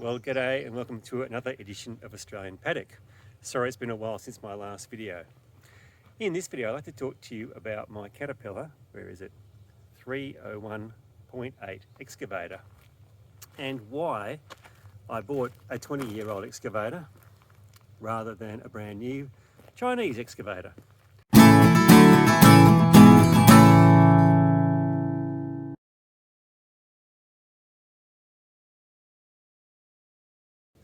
Well, g'day and welcome to another edition of Australian Paddock. Sorry it's been a while since my last video. In this video I'd like to talk to you about my Caterpillar, where is it, 301.8 excavator, and why I bought a 20-year-old excavator rather than a brand new Chinese excavator.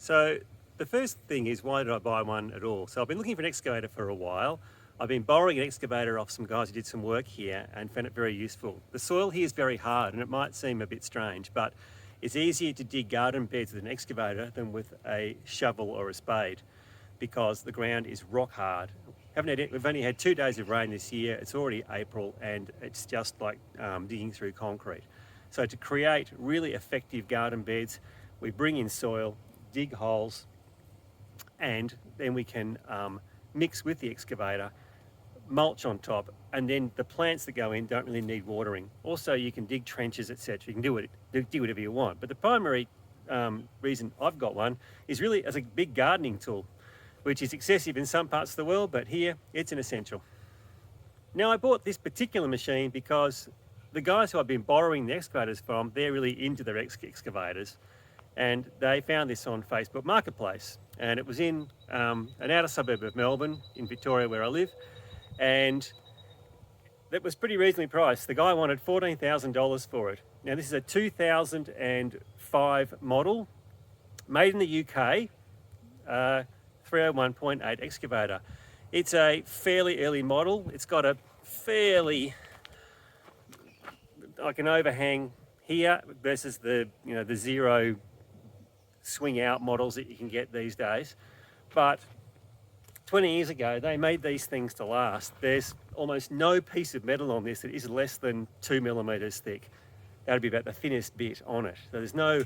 So the first thing is, why did I buy one at all? So I've been looking for an excavator for a while. I've been borrowing an excavator off some guys who did some work here and found it very useful. The soil here is very hard and it might seem a bit strange, but it's easier to dig garden beds with an excavator than with a shovel or a spade because the ground is rock hard. We've only had 2 days of rain this year. It's already April and it's just like digging through concrete. So to create really effective garden beds, we bring in soil, dig holes, and then we can mix with the excavator, mulch on top, and then the plants that go in don't really need watering. Also, you can dig trenches, etc. You can do whatever you want. But the primary reason I've got one is really as a big gardening tool, which is excessive in some parts of the world, but here it's an essential. Now, I bought this particular machine because the guys who I've been borrowing the excavators from, they're really into their excavators. And they found this on Facebook Marketplace, and it was in an outer suburb of Melbourne, in Victoria where I live, and it was pretty reasonably priced. The guy wanted $14,000 for it. Now this is a 2005 model, made in the UK, 301.8 excavator. It's a fairly early model. It's got a fairly, like an overhang here versus the zero swing out models that you can get these days. But 20 years ago they made these things to last. There's almost no piece of metal on this that is less than 2 millimeters thick. That would be about the thinnest bit on it. So there's no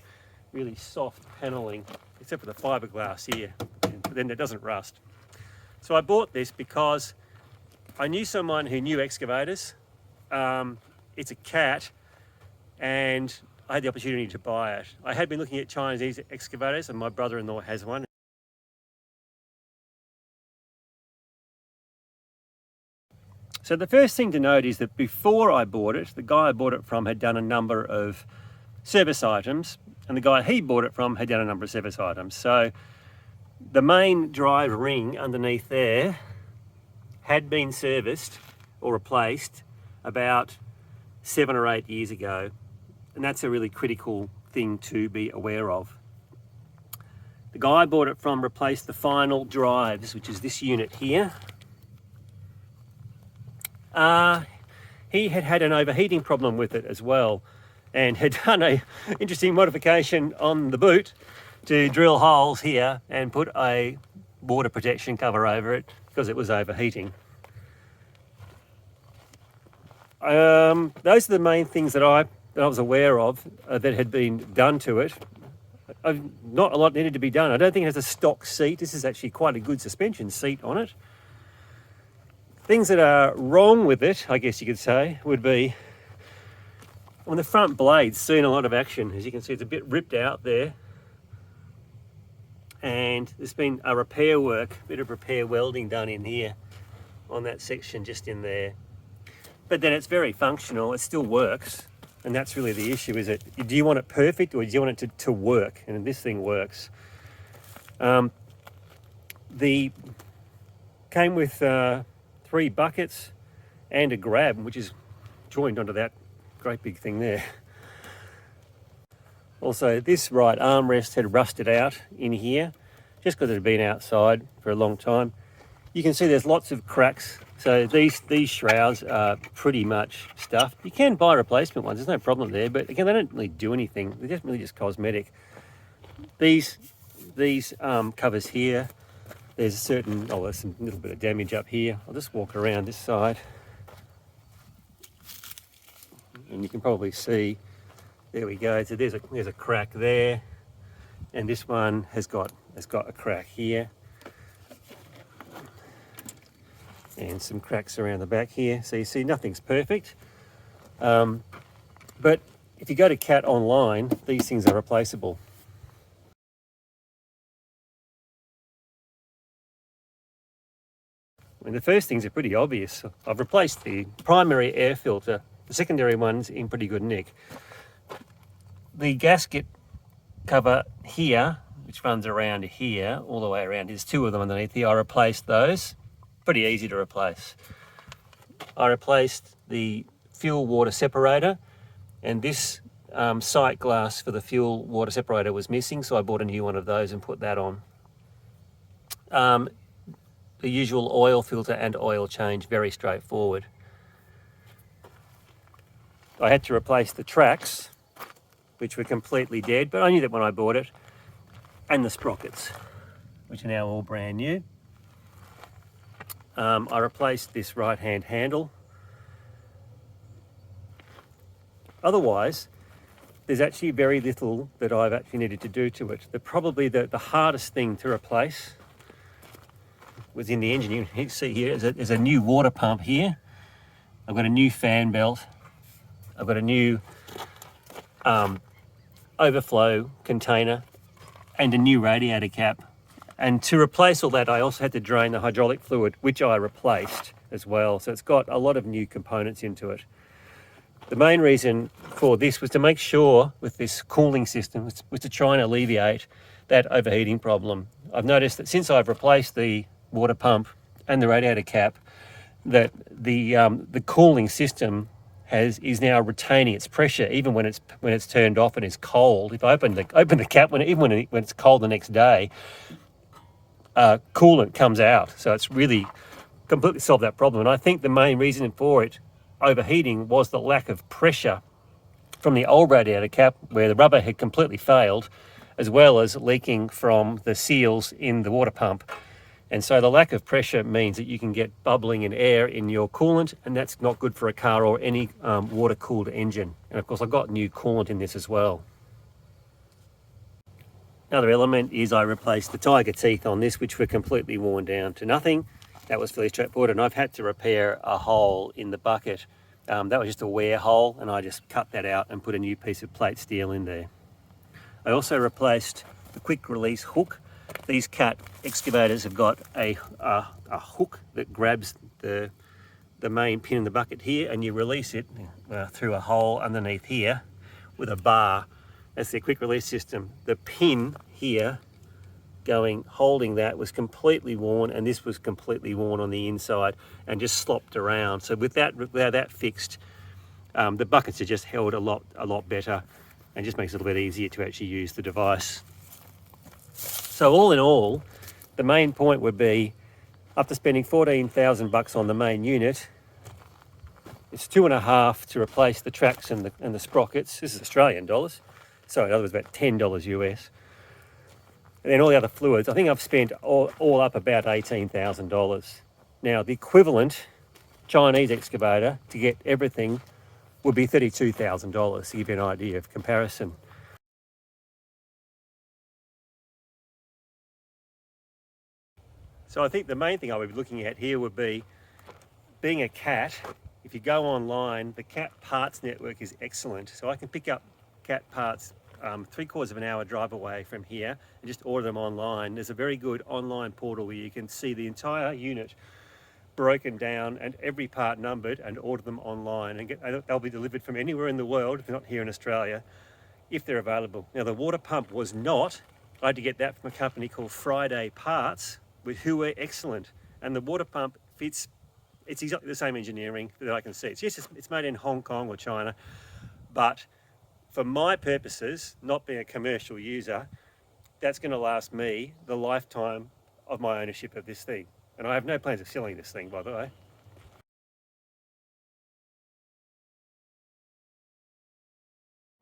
really soft paneling except for the fiberglass here, but then it doesn't rust. So I bought this because I knew someone who knew excavators. It's a cat, and I had the opportunity to buy it. I had been looking at Chinese excavators, and my brother-in-law has one. So the first thing to note is that before I bought it, the guy I bought it from had done a number of service items, and the guy he bought it from had done a number of service items. So the main drive ring underneath there had been serviced or replaced about 7 or 8 years ago. And that's a really critical thing to be aware of. The guy I bought it from replaced the final drives, which is this unit here. He had had an overheating problem with it as well, and had done an interesting modification on the boot to drill holes here and put a water protection cover over it because it was overheating. Those are the main things that I was aware of that had been done to it. Not a lot needed to be done. I don't think it has a stock seat. This is actually quite a good suspension seat on it. Things that are wrong with it, I guess you could say, would be on the front blade's seen a lot of action. As you can see, it's a bit ripped out there. And there's been a repair work, a bit of repair welding done in here on that section just in there. But then it's very functional, it still works. And that's really the issue, is it, do you want it perfect or do you want it to work? And this thing works. Came with 3 buckets and a grab, which is joined onto that great big thing there. Also, this right armrest had rusted out in here, just because it had been outside for a long time. You can see there's lots of cracks. So these shrouds are pretty much stuffed. You can buy replacement ones, there's no problem there, but again, they don't really do anything. They're just really just cosmetic. These covers here, there's there's some little bit of damage up here. I'll just walk around this side. And you can probably see, there we go. So there's a crack there. And this one has got a crack here. And some cracks around the back here. So you see nothing's perfect. But if you go to CAT online, these things are replaceable. I mean, the first things are pretty obvious. I've replaced the primary air filter. The secondary one's in pretty good nick. The gasket cover here, which runs around here, all the way around, there's two of them underneath here. I replaced those. Pretty easy to replace. I replaced the fuel water separator, and this sight glass for the fuel water separator was missing, so I bought a new one of those and put that on. The usual oil filter and oil change, very straightforward. I had to replace the tracks, which were completely dead, but I knew that when I bought it, and the sprockets, which are now all brand new. I replaced this right-hand handle. Otherwise, there's actually very little that I've actually needed to do to it. Probably the hardest thing to replace was in the engine. You can see here there's a new water pump here. I've got a new fan belt. I've got a new overflow container and a new radiator cap. And to replace all that, I also had to drain the hydraulic fluid, which I replaced as well. So it's got a lot of new components into it. The main reason for this was to make sure with this cooling system was to try and alleviate that overheating problem. I've noticed that since I've replaced the water pump and the radiator cap, that the cooling system is now retaining its pressure even when it's turned off and it's cold. If I open the cap when it's cold the next day, coolant comes out. So it's really completely solved that problem. And I think the main reason for it overheating was the lack of pressure from the old radiator cap, where the rubber had completely failed, as well as leaking from the seals in the water pump. And so the lack of pressure means that you can get bubbling in air in your coolant, and that's not good for a car or any water-cooled engine. And of course, I got new coolant in this as well. Another element is I replaced the tiger teeth on this, which were completely worn down to nothing. That was fairly straightforward, and I've had to repair a hole in the bucket. That was just a wear hole, and I just cut that out and put a new piece of plate steel in there. I also replaced the quick release hook. These Cat excavators have got a hook that grabs the main pin in the bucket here, and you release it through a hole underneath here with a bar. That's their quick release system. The pin here holding that was completely worn, and this was completely worn on the inside and just slopped around. So without that fixed, the buckets are just held a lot better, and just makes it a little bit easier to actually use the device. So all in all, the main point would be, after spending $14,000 on the main unit, it's $2.5 to replace the tracks and the sprockets. This is Australian dollars. So in other words, about $10 US. And then all the other fluids, I think I've spent all up about $18,000. Now, the equivalent Chinese excavator to get everything would be $32,000, to give you an idea of comparison. So I think the main thing I would be looking at here would be, being a Cat, if you go online, the Cat parts network is excellent. So I can pick up Cat parts 3/4 of an hour drive away from here and just order them online. There's a very good online portal where you can see the entire unit broken down and every part numbered, and order them online, and they'll be delivered from anywhere in the world, if not here in Australia, if they're available. Now, the water pump was not. I had to get that from a company called Friday Parts, who were excellent. And the water pump fits, it's exactly the same engineering that I can see. It's made in Hong Kong or China, but for my purposes, not being a commercial user, that's going to last me the lifetime of my ownership of this thing. And I have no plans of selling this thing, by the way.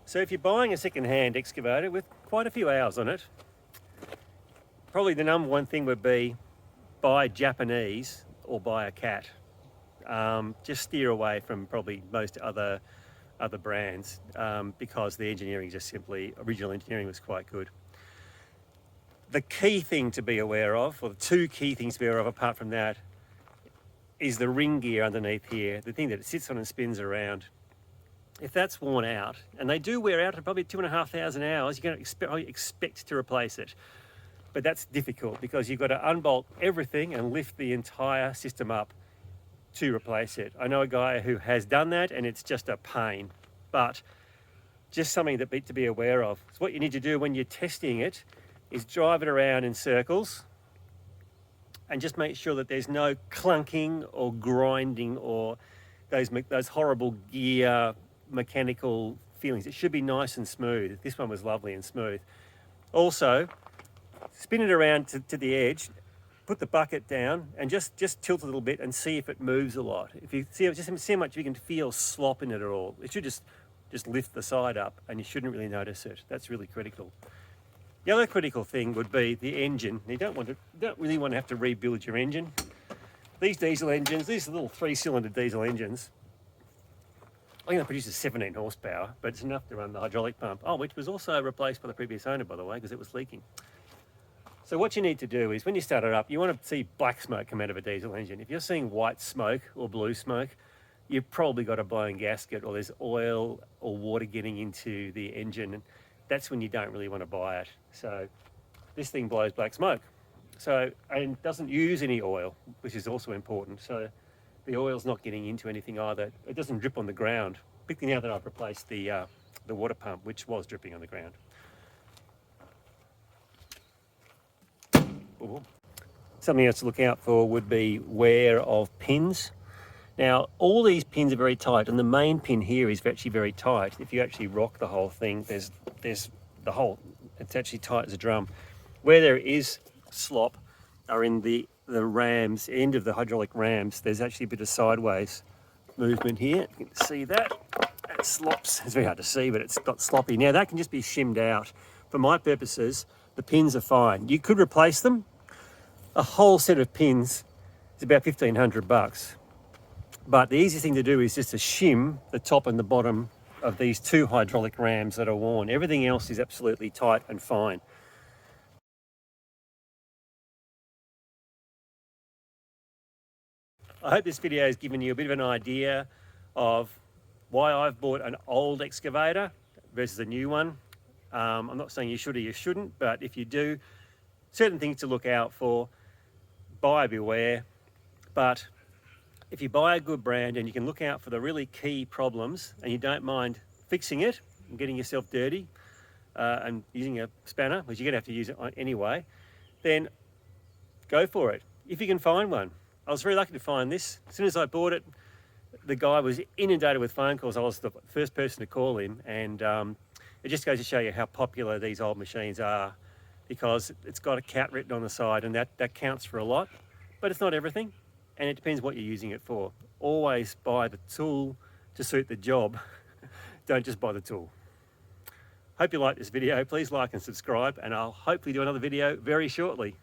So if you're buying a second-hand excavator with quite a few hours on it, probably the number one thing would be buy Japanese or buy a Cat. Just steer away from probably most other brands, because the engineering original engineering was quite good. The key thing to be aware of, or the two key things to be aware of apart from that, is the ring gear underneath here, the thing that it sits on and spins around. If that's worn out, and they do wear out at probably 2,500 hours, you're going to expect to replace it. but that's difficult because you've got to unbolt everything and lift the entire system up to replace it. I know a guy who has done that, and it's just a pain, but just something that to be aware of. So what you need to do when you're testing it is drive it around in circles and just make sure that there's no clunking or grinding or those horrible gear mechanical feelings. It should be nice and smooth. This one was lovely and smooth. Also, spin it around to the edge, put the bucket down and just tilt a little bit and see if it moves a lot. If you see how much you can feel slop in it at all. It should just lift the side up and you shouldn't really notice it. That's really critical. The other critical thing would be the engine. You don't really want to have to rebuild your engine. These diesel engines, these are little 3-cylinder diesel engines. I think they produce 17 horsepower, but it's enough to run the hydraulic pump. Oh, which was also replaced by the previous owner, by the way, because it was leaking. So what you need to do is when you start it up, you want to see black smoke come out of a diesel engine. If you're seeing white smoke or blue smoke, you've probably got a blown gasket or there's oil or water getting into the engine. And that's when you don't really want to buy it. So this thing blows black smoke. So, and doesn't use any oil, which is also important. So the oil's not getting into anything either. It doesn't drip on the ground, particularly now that I've replaced the water pump, which was dripping on the ground. Ooh. Something else to look out for would be wear of pins. Now, all these pins are very tight, and the main pin here is actually very tight. If you actually rock the whole thing, there's the hole. It's actually tight as a drum. Where there is slop are in the rams, end of the hydraulic rams. There's actually a bit of sideways movement here. You can see that. It slops. It's very hard to see, but it's got sloppy. Now, that can just be shimmed out. For my purposes, the pins are fine. You could replace them. A whole set of pins is about $1,500. But the easiest thing to do is just to shim the top and the bottom of these 2 hydraulic rams that are worn. Everything else is absolutely tight and fine. I hope this video has given you a bit of an idea of why I've bought an old excavator versus a new one. I'm not saying you should or you shouldn't, but if you do, certain things to look out for. Buyer beware. But if you buy a good brand and you can look out for the really key problems and you don't mind fixing it and getting yourself dirty and using a spanner, which you're going to have to use it anyway, then go for it. If you can find one. I was very lucky to find this. As soon as I bought it, the guy was inundated with phone calls. I was the first person to call him, and it just goes to show you how popular these old machines are, because it's got a cat written on the side, and that counts for a lot, but it's not everything, and it depends what you're using it for. Always buy the tool to suit the job. Don't just buy the tool. Hope you liked this video. Please like and subscribe, and I'll hopefully do another video very shortly.